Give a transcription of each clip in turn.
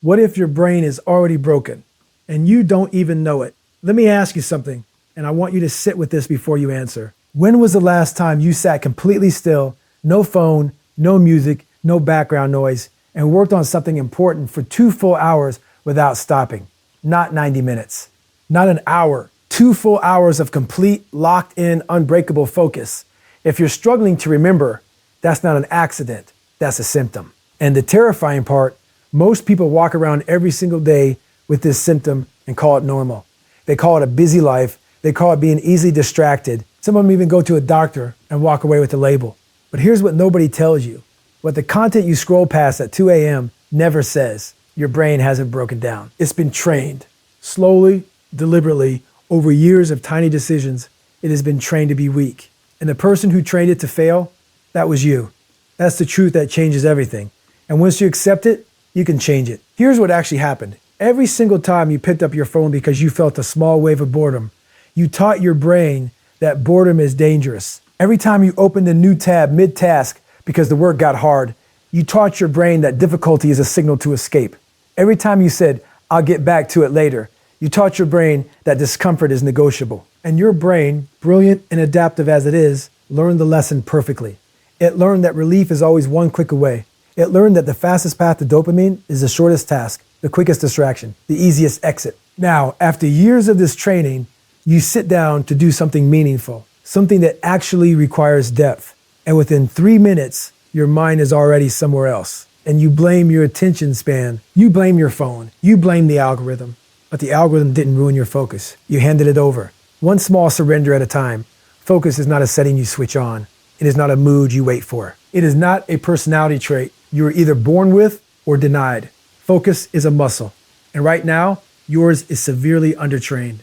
What if your brain is already broken and you don't even know it? Let me ask you something, and I want you to sit with this before you answer. When was the last time you sat completely still, no phone, no music, no background noise, and worked on something important for 2 full hours without stopping? Not 90 minutes, not an hour, 2 full hours of complete, locked in, unbreakable focus. If you're struggling to remember, that's not an accident, that's a symptom. And the terrifying part, most people walk around every single day with this symptom and call it normal. They call it a busy life. They call it being easily distracted. Some of them even go to a doctor and walk away with the label. But here's what nobody tells you. What the content you scroll past at 2 a.m. never says. Your brain hasn't broken down. It's been trained. Slowly, deliberately, over years of tiny decisions, it has been trained to be weak. And the person who trained it to fail, that was you. That's the truth that changes everything. And once you accept it, you can change it. Here's what actually happened. Every single time you picked up your phone because you felt a small wave of boredom, you taught your brain that boredom is dangerous. Every time you opened a new tab mid-task because the work got hard, you taught your brain that difficulty is a signal to escape. Every time you said, "I'll get back to it later," you taught your brain that discomfort is negotiable. And your brain, brilliant and adaptive as it is, learned the lesson perfectly. It learned that relief is always one click away. It learned that the fastest path to dopamine is the shortest task, the quickest distraction, the easiest exit. Now, after years of this training, you sit down to do something meaningful, something that actually requires depth. And within 3 minutes, your mind is already somewhere else. And you blame your attention span. You blame your phone. You blame the algorithm. But the algorithm didn't ruin your focus. You handed it over. One small surrender at a time. Focus is not a setting you switch on. It is not a mood you wait for. It is not a personality trait you are either born with or denied. Focus is a muscle. And right now, yours is severely undertrained.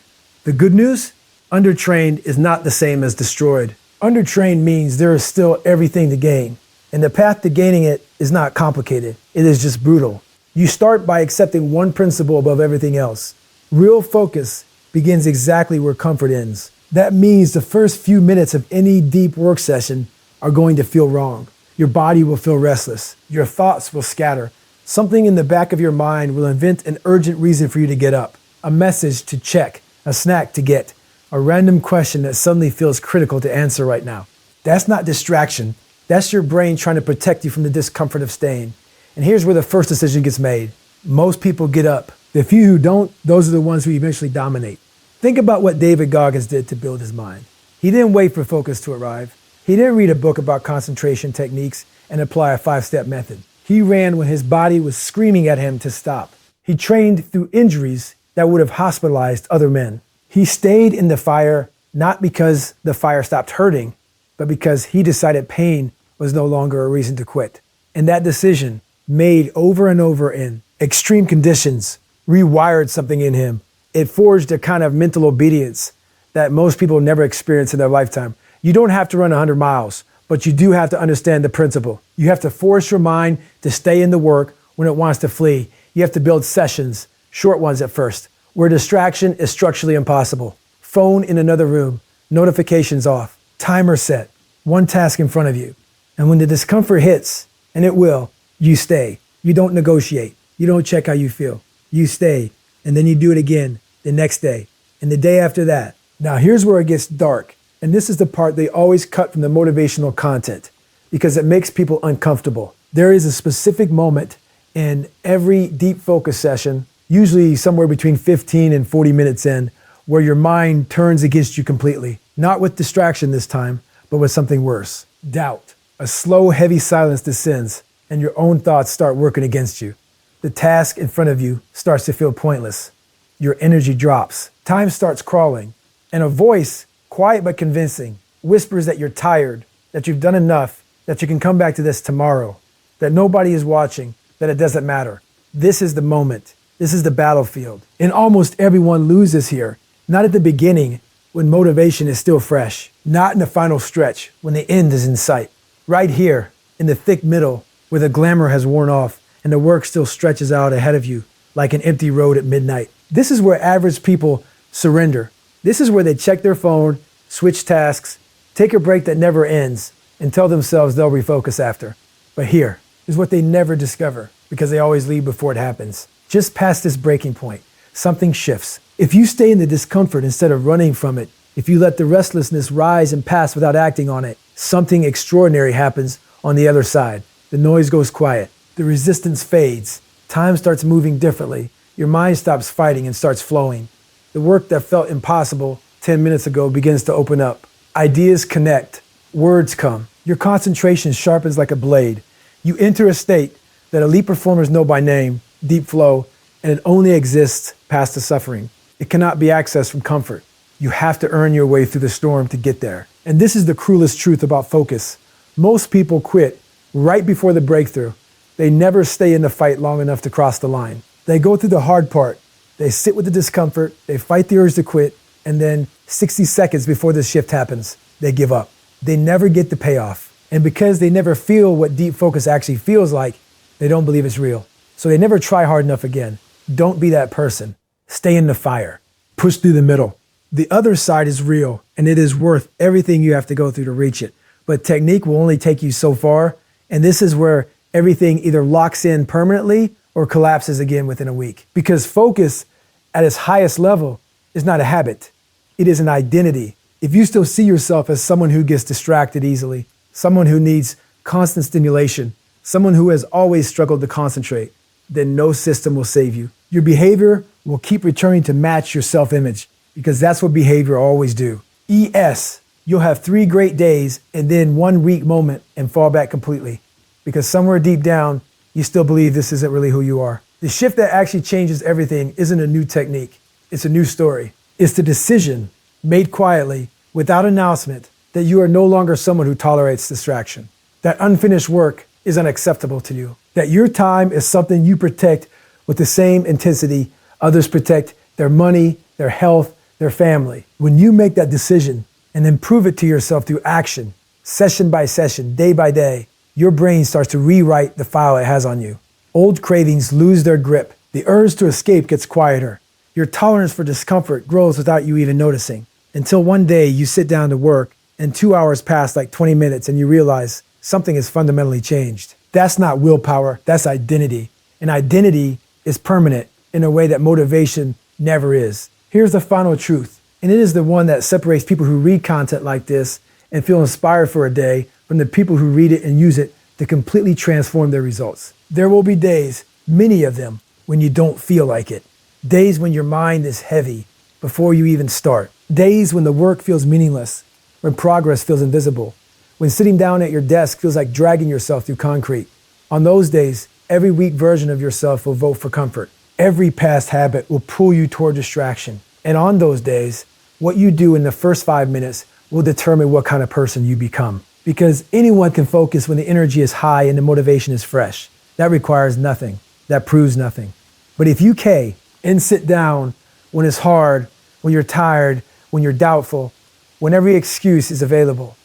The good news? Undertrained is not the same as destroyed. Undertrained means there is still everything to gain. And the path to gaining it is not complicated. It is just brutal. You start by accepting one principle above everything else. Real focus begins exactly where comfort ends. That means the first few minutes of any deep work session are going to feel wrong. Your body will feel restless. Your thoughts will scatter. Something in the back of your mind will invent an urgent reason for you to get up, a message to check, a snack to get, a random question that suddenly feels critical to answer right now. That's not distraction. That's your brain trying to protect you from the discomfort of staying. And here's where the first decision gets made. Most people get up. The few who don't, those are the ones who eventually dominate. Think about what David Goggins did to build his mind. He didn't wait for focus to arrive. He didn't read a book about concentration techniques and apply a 5-step method. He ran when his body was screaming at him to stop. He trained through injuries that would have hospitalized other men. He stayed in the fire not because the fire stopped hurting, but because he decided pain was no longer a reason to quit. And that decision, made over and over in extreme conditions, rewired something in him. It forged a kind of mental obedience that most people never experience in their lifetime. You don't have to run 100 miles, but you do have to understand the principle. You have to force your mind to stay in the work when it wants to flee. You have to build sessions, short ones at first, where distraction is structurally impossible. Phone in another room, notifications off, timer set, one task in front of you. And when the discomfort hits, and it will, you stay. You don't negotiate. You don't check how you feel. You stay, and then you do it again the next day, and the day after that. Now here's where it gets dark. And this is the part they always cut from the motivational content because it makes people uncomfortable. There is a specific moment in every deep focus session, usually somewhere between 15 and 40 minutes in, where your mind turns against you completely. Not with distraction this time, but with something worse. Doubt. A slow, heavy silence descends, and your own thoughts start working against you. The task in front of you starts to feel pointless. Your energy drops. Time starts crawling, and a voice, quiet but convincing, whispers that you're tired, that you've done enough, that you can come back to this tomorrow, that nobody is watching, that it doesn't matter. This is the moment. This is the battlefield. And almost everyone loses here. Not at the beginning, when motivation is still fresh. Not in the final stretch, when the end is in sight. Right here, in the thick middle, where the glamour has worn off and the work still stretches out ahead of you like an empty road at midnight. This is where average people surrender. This is where they check their phone, switch tasks, take a break that never ends, and tell themselves they'll refocus after. But here is what they never discover, because they always leave before it happens. Just past this breaking point, something shifts. If you stay in the discomfort instead of running from it, if you let the restlessness rise and pass without acting on it, something extraordinary happens on the other side. The noise goes quiet. The resistance fades. Time starts moving differently. Your mind stops fighting and starts flowing. The work that felt impossible 10 minutes ago begins to open up. Ideas connect. Words come. Your concentration sharpens like a blade. You enter a state that elite performers know by name, deep flow, and it only exists past the suffering. It cannot be accessed from comfort. You have to earn your way through the storm to get there. And this is the cruelest truth about focus. Most people quit right before the breakthrough. They never stay in the fight long enough to cross the line. They go through the hard part. They sit with the discomfort, they fight the urge to quit, and then 60 seconds before the shift happens, they give up. They never get the payoff. And because they never feel what deep focus actually feels like, they don't believe it's real. So they never try hard enough again. Don't be that person. Stay in the fire. Push through the middle. The other side is real, and it is worth everything you have to go through to reach it. But technique will only take you so far, and this is where everything either locks in permanently or collapses again within a week. Because focus at its highest level is not a habit. It is an identity. If you still see yourself as someone who gets distracted easily, someone who needs constant stimulation, someone who has always struggled to concentrate, then no system will save you. Your behavior will keep returning to match your self-image because that's what behavior always do. ES, you'll have 3 great days and then 1 weak moment and fall back completely because somewhere deep down, you still believe this isn't really who you are. The shift that actually changes everything isn't a new technique. It's a new story. It's the decision made quietly without announcement that you are no longer someone who tolerates distraction. That unfinished work is unacceptable to you. That your time is something you protect with the same intensity others protect their money, their health, their family. When you make that decision and then prove it to yourself through action, session by session, day by day, your brain starts to rewrite the file it has on you. Old cravings lose their grip. The urge to escape gets quieter. Your tolerance for discomfort grows without you even noticing. Until one day you sit down to work and 2 hours pass like 20 minutes and you realize something has fundamentally changed. That's not willpower, that's identity. And identity is permanent in a way that motivation never is. Here's the final truth, and it is the one that separates people who read content like this and feel inspired for a day from the people who read it and use it to completely transform their results. There will be days, many of them, when you don't feel like it. Days when your mind is heavy before you even start. Days when the work feels meaningless, when progress feels invisible, when sitting down at your desk feels like dragging yourself through concrete. On those days, every weak version of yourself will vote for comfort. Every past habit will pull you toward distraction. And on those days, what you do in the first 5 minutes will determine what kind of person you become. Because anyone can focus when the energy is high and the motivation is fresh. That requires nothing. That proves nothing. But if you K and sit down when it's hard, when you're tired, when you're doubtful, when every excuse is available,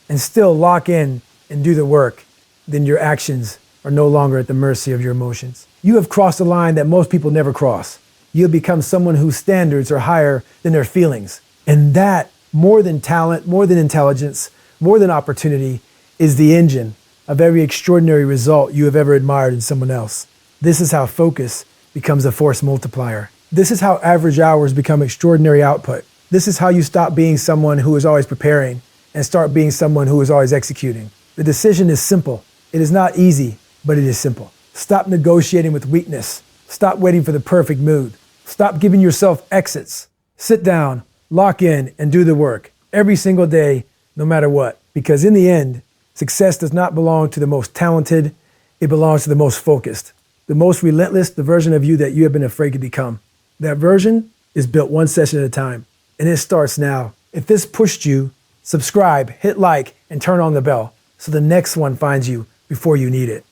and still lock in and do the work, then your actions are no longer at the mercy of your emotions. You have crossed a line that most people never cross. You have become someone whose standards are higher than their feelings. And that, more than talent, more than intelligence, more than opportunity, is the engine of every extraordinary result you have ever admired in someone else. This is how focus becomes a force multiplier. This is how average hours become extraordinary output. This is how you stop being someone who is always preparing and start being someone who is always executing. The decision is simple. It is not easy, but it is simple. Stop negotiating with weakness. Stop waiting for the perfect mood. Stop giving yourself exits. Sit down, lock in, and do the work every single day, no matter what. Because in the end, success does not belong to the most talented. It belongs to the most focused, the most relentless, the version of you that you have been afraid to become. That version is built one session at a time, and it starts now. If this pushed you, subscribe, hit like, and turn on the bell so the next one finds you before you need it.